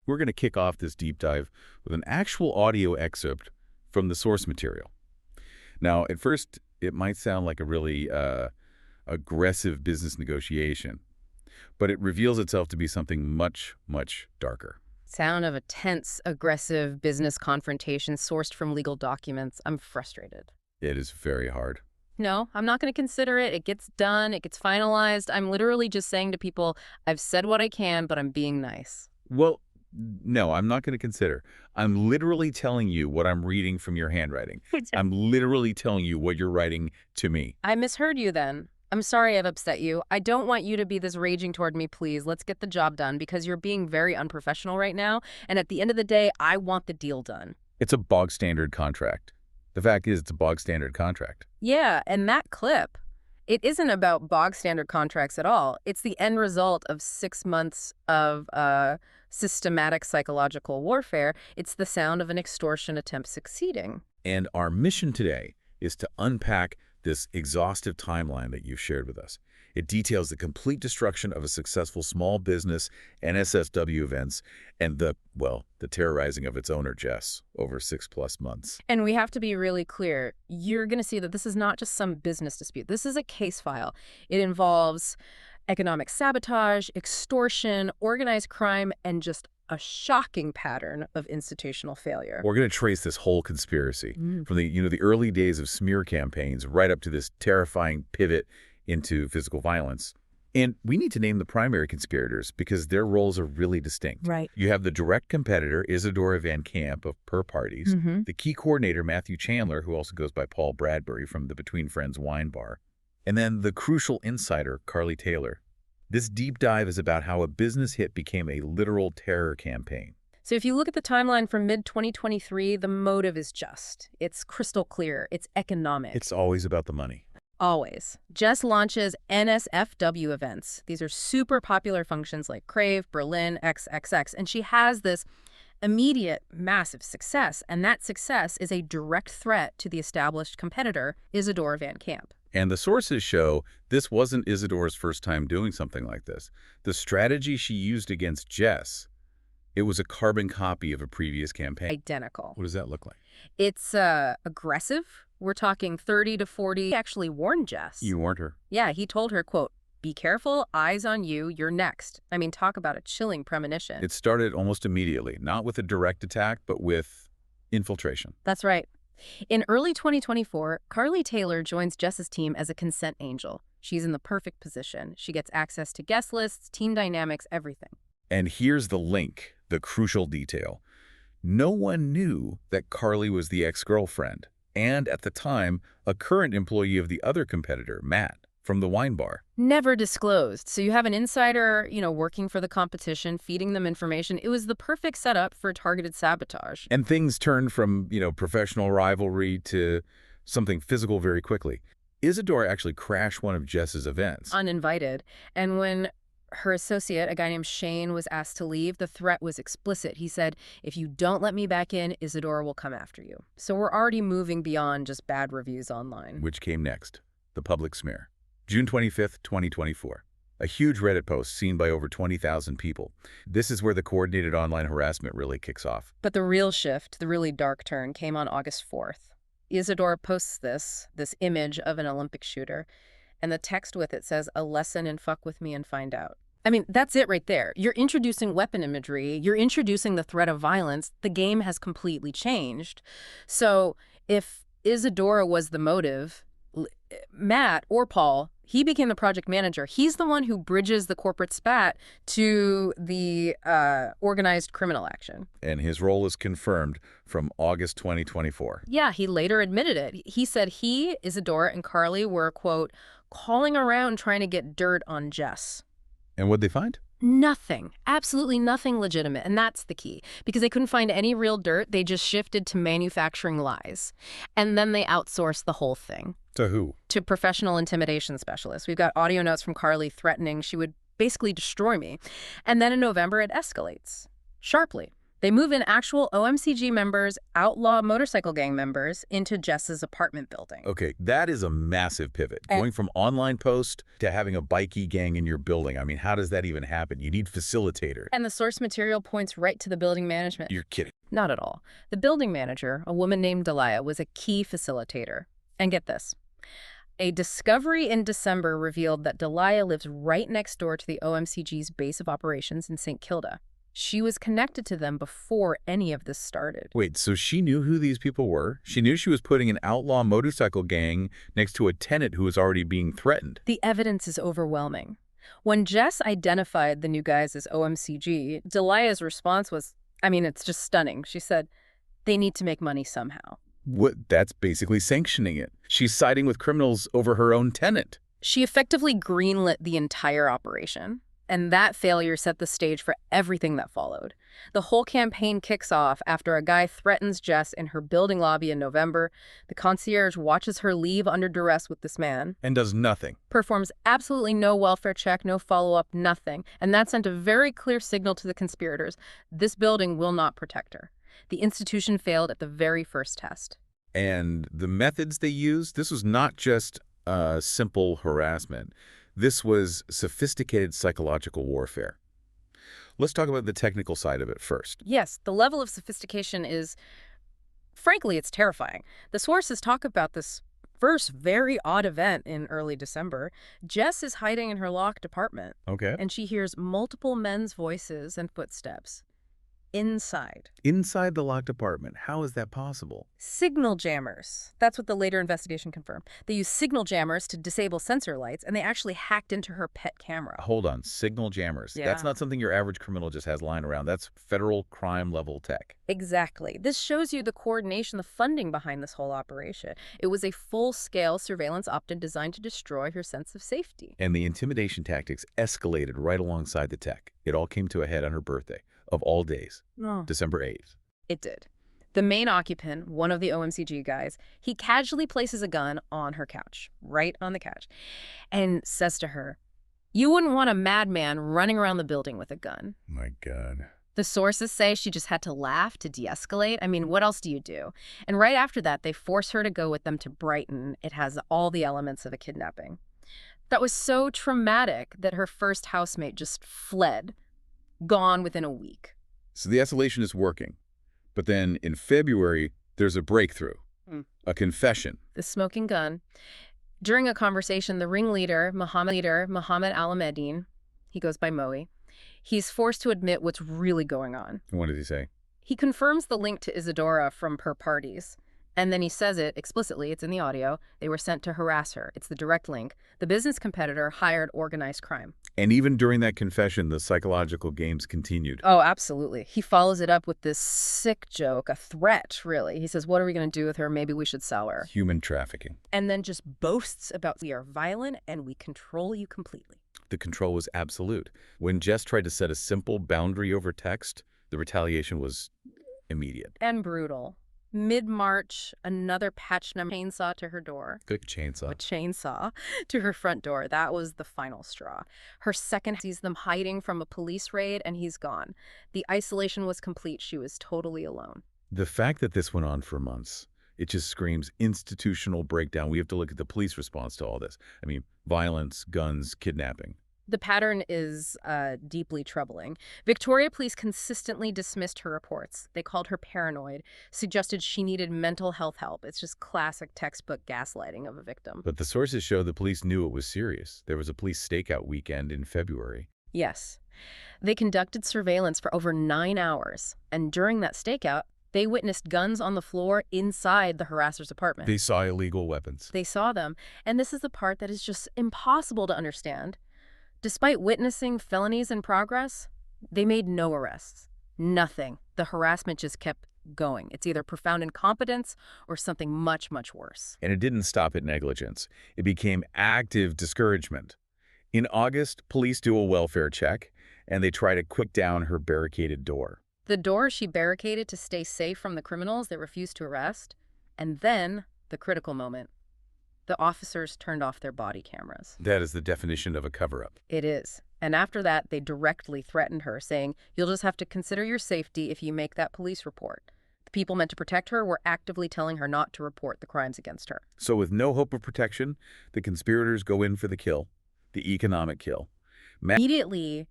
we're going to kick off this deep dive with an actual audio excerpt from the source material. Now, at first, it might sound like a really aggressive business negotiation, but it reveals itself to be something much, much darker. Sound of a tense, aggressive business confrontation sourced from legal documents. I'm frustrated. It is very hard. No, I'm not going to consider it. It gets done. It gets finalized. I'm literally just saying to people, I've said what I can, but I'm being nice. Well, no, I'm not going to consider. I'm literally telling you what I'm reading from your handwriting. I'm literally telling you what you're writing to me. I misheard you then. I'm sorry I've upset you. I don't want you to be this raging toward me, please. Let's get the job done because you're being very unprofessional right now. And at the end of the day, I want the deal done. It's a bog standard contract. The fact is, it's a bog standard contract. Yeah, and that clip, it isn't about bog standard contracts at all. It's the end result of 6 months of systematic psychological warfare. It's the sound of an extortion attempt succeeding. And our mission today is to unpack this exhaustive timeline that you've shared with us. It details the complete destruction of a successful small business, NSFW Events, and the terrorizing of its owner, Jess, over 6+ months. And we have to be really clear. You're going to see that this is not just some business dispute. This is a case file. It involves economic sabotage, extortion, organized crime, and just a shocking pattern of institutional failure. We're going to trace this whole conspiracy from the early days of smear campaigns right up to this terrifying pivot into physical violence. And we need to name the primary conspirators because their roles are really distinct. Right. You have the direct competitor, Isadora Van Camp of Purr Parties, the key coordinator, Matthew Chandler, who also goes by Paul Bradbury from the Between Friends wine bar, and then the crucial insider, Carly Taylor. This deep dive is about how a business hit became a literal terror campaign. So if you look at the timeline from mid-2023, the motive is just. It's crystal clear. It's economic. It's always about the money. Always. Jess launches NSFW events. These are super popular functions like Crave, Berlin, XXX, and she has this immediate, massive success, and that success is a direct threat to the established competitor, Isadora Van Camp. And the sources show this wasn't Isadora's first time doing something like this. The strategy she used against Jess, it was a carbon copy of a previous campaign. Identical. What does that look like? It's aggressive. We're talking 30 to 40. He actually warned Jess. You warned her. Yeah, he told her, quote, "Be careful, eyes on you, you're next." I mean, talk about a chilling premonition. It started almost immediately, not with a direct attack, but with infiltration. That's right. In early 2024, Carly Taylor joins Jess's team as a consent angel. She's in the perfect position. She gets access to guest lists, team dynamics, everything. And here's the link, the crucial detail. No one knew that Carly was the ex-girlfriend, and at the time, a current employee of the other competitor, Matt, from the wine bar. Never disclosed. So you have an insider, working for the competition, feeding them information. It was the perfect setup for targeted sabotage. And things turned from, professional rivalry to something physical very quickly. Isadora actually crashed one of Jess's events. Uninvited. And when her associate, a guy named Shane, was asked to leave, the threat was explicit. He said, "If you don't let me back in, Isadora will come after you." So we're already moving beyond just bad reviews online. Which came next? The public smear. June 25th, 2024. A huge Reddit post seen by over 20,000 people. This is where the coordinated online harassment really kicks off. But the real shift, the really dark turn, came on August 4th. Isadora posts this image of an Olympic shooter, and the text with it says, "A lesson in fuck with me and find out." I mean, that's it right there. You're introducing weapon imagery. You're introducing the threat of violence. The game has completely changed. So if Isadora was the motive, Matt or Paul, he became the project manager. He's the one who bridges the corporate spat to the organized criminal action. And his role is confirmed from August 2024. Yeah, he later admitted it. He said he, Isadora, and Carly were, quote, calling around trying to get dirt on Jess. And what'd they find? Nothing. Absolutely nothing legitimate. And that's the key. Because they couldn't find any real dirt, they just shifted to manufacturing lies. And then they outsourced the whole thing. To who? To professional intimidation specialists. We've got audio notes from Carly threatening she would basically destroy me. And then in November, it escalates. Sharply. They move in actual OMCG members, outlaw motorcycle gang members, into Jess's apartment building. Okay, that is a massive pivot. Going from online post to having a bikie gang in your building. I mean, how does that even happen? You need facilitator. And the source material points right to the building management. You're kidding. Not at all. The building manager, a woman named Delia, was a key facilitator. And get this. A discovery in December revealed that Delia lives right next door to the OMCG's base of operations in St. Kilda. She was connected to them before any of this started. Wait, so she knew who these people were? She knew she was putting an outlaw motorcycle gang next to a tenant who was already being threatened. The evidence is overwhelming. When Jess identified the new guys as OMCG, Delia's response was, it's just stunning. She said, they need to make money somehow. What? That's basically sanctioning it. She's siding with criminals over her own tenant. She effectively greenlit the entire operation. And that failure set the stage for everything that followed. The whole campaign kicks off after a guy threatens Jess in her building lobby in November. The concierge watches her leave under duress with this man. And does nothing. Performs absolutely no welfare check, no follow-up, nothing. And that sent a very clear signal to the conspirators. This building will not protect her. The institution failed at the very first test. And the methods they used, this was not just simple harassment. This was sophisticated psychological warfare. Let's talk about the technical side of it first. Yes, the level of sophistication is, frankly, it's terrifying. The sources talk about this first very odd event in early December. Jess is hiding in her locked apartment. Okay. And she hears multiple men's voices and footsteps. Inside. Inside the locked apartment. How is that possible? Signal jammers. That's what the later investigation confirmed. They used signal jammers to disable sensor lights, and they actually hacked into her pet camera. Hold on. Signal jammers. Yeah. That's not something your average criminal just has lying around. That's federal crime level tech. Exactly. This shows you the coordination, the funding behind this whole operation. It was a full-scale surveillance opt-in designed to destroy her sense of safety. And the intimidation tactics escalated right alongside the tech. It all came to a head on her birthday. Of all days, December 8th. It did. The main occupant, one of the OMCG guys, he casually places a gun on her couch, right on the couch, and says to her, "You wouldn't want a madman running around the building with a gun." My God. The sources say she just had to laugh to de-escalate. What else do you do? And right after that, they force her to go with them to Brighton. It has all the elements of a kidnapping. That was so traumatic that her first housemate just fled. Gone within a week. So the escalation is working. But then in February, there's a breakthrough, a confession. The smoking gun. During a conversation, the ringleader, Mohammed Al-Ahmedine, he goes by Moe, he's forced to admit what's really going on. What does he say? He confirms the link to Isadora from Purr Parties. And then he says it explicitly, it's in the audio, they were sent to harass her. It's the direct link. The business competitor hired organized crime. And even during that confession, the psychological games continued. Oh, absolutely. He follows it up with this sick joke, a threat, really. He says, what are we going to do with her? Maybe we should sell her. Human trafficking. And then just boasts about we are violent and we control you completely. The control was absolute. When Jess tried to set a simple boundary over text, the retaliation was immediate. And brutal. Mid-March, another patch number chainsaw to her door. Good chainsaw. A chainsaw to her front door. That was the final straw. Her second sees them hiding from a police raid, and he's gone. The isolation was complete. She was totally alone. The fact that this went on for months, it just screams institutional breakdown. We have to look at the police response to all this. Violence, guns, kidnapping. The pattern is deeply troubling. Victoria police consistently dismissed her reports. They called her paranoid, suggested she needed mental health help. It's just classic textbook gaslighting of a victim. But the sources show the police knew it was serious. There was a police stakeout weekend in February. Yes. They conducted surveillance for over 9 hours. And during that stakeout, they witnessed guns on the floor inside the harasser's apartment. They saw illegal weapons. They saw them. And this is the part that is just impossible to understand. Despite witnessing felonies in progress, they made no arrests. Nothing. The harassment just kept going. It's either profound incompetence or something much, much worse. And it didn't stop at negligence. It became active discouragement. In August, police do a welfare check, and they try to kick down her barricaded door. The door she barricaded to stay safe from the criminals they refused to arrest. And then, the critical moment. The officers turned off their body cameras. That is the definition of a cover-up. It is. And after that, they directly threatened her, saying, "You'll just have to consider your safety if you make that police report." The people meant to protect her were actively telling her not to report the crimes against her. So with no hope of protection, the conspirators go in for the kill, the economic kill. Immediately,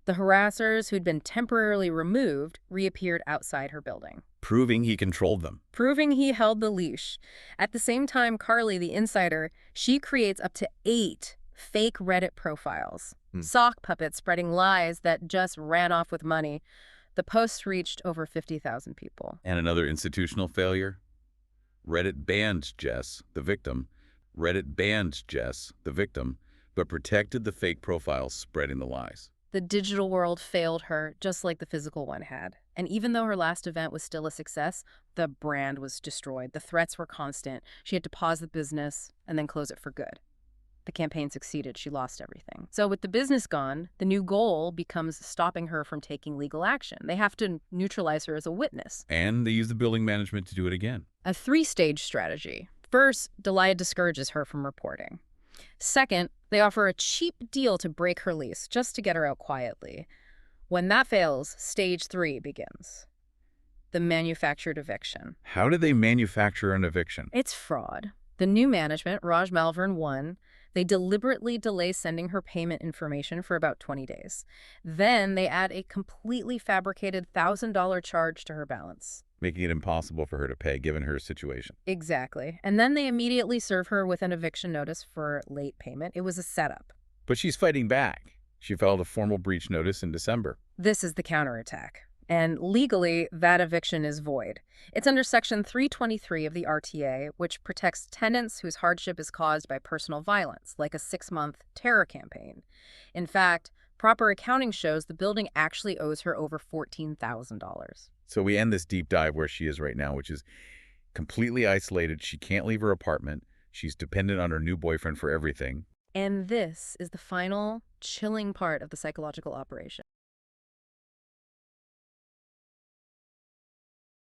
the harassers who'd been temporarily removed reappeared outside her building, Proving he controlled them. proving he held the leash. At the same time, Carly, the insider, she creates up to 8 fake Reddit profiles, sock puppets spreading lies that just ran off with money. The posts reached over 50,000 people. And another institutional failure? Reddit banned Jess, the victim. Reddit banned Jess, the victim, but protected the fake profiles spreading the lies. The digital world failed her, just like the physical one had. And even though her last event was still a success, the brand was destroyed. The threats were constant. She had to pause the business and then close it for good. The campaign succeeded. She lost everything. So with the business gone, the new goal becomes stopping her from taking legal action. They have to neutralize her as a witness. And they use the building management to do it again. A 3-stage strategy. First, Delia discourages her from reporting. Second, they offer a cheap deal to break her lease, just to get her out quietly. When that fails, stage 3 begins. The manufactured eviction. How did they manufacture an eviction? It's fraud. The new management, Raj Malvern 1, they deliberately delay sending her payment information for about 20 days. Then they add a completely fabricated $1,000 charge to her balance. Making it impossible for her to pay, given her situation. Exactly. And then they immediately serve her with an eviction notice for late payment. It was a setup. But she's fighting back. She filed a formal breach notice in December. This is the counterattack. And legally, that eviction is void. It's under Section 323 of the RTA, which protects tenants whose hardship is caused by personal violence, like a 6-month terror campaign. In fact, proper accounting shows the building actually owes her over $14,000. So we end this deep dive where she is right now, which is completely isolated. She can't leave her apartment. She's dependent on her new boyfriend for everything. And this is the final, chilling part of the psychological operation.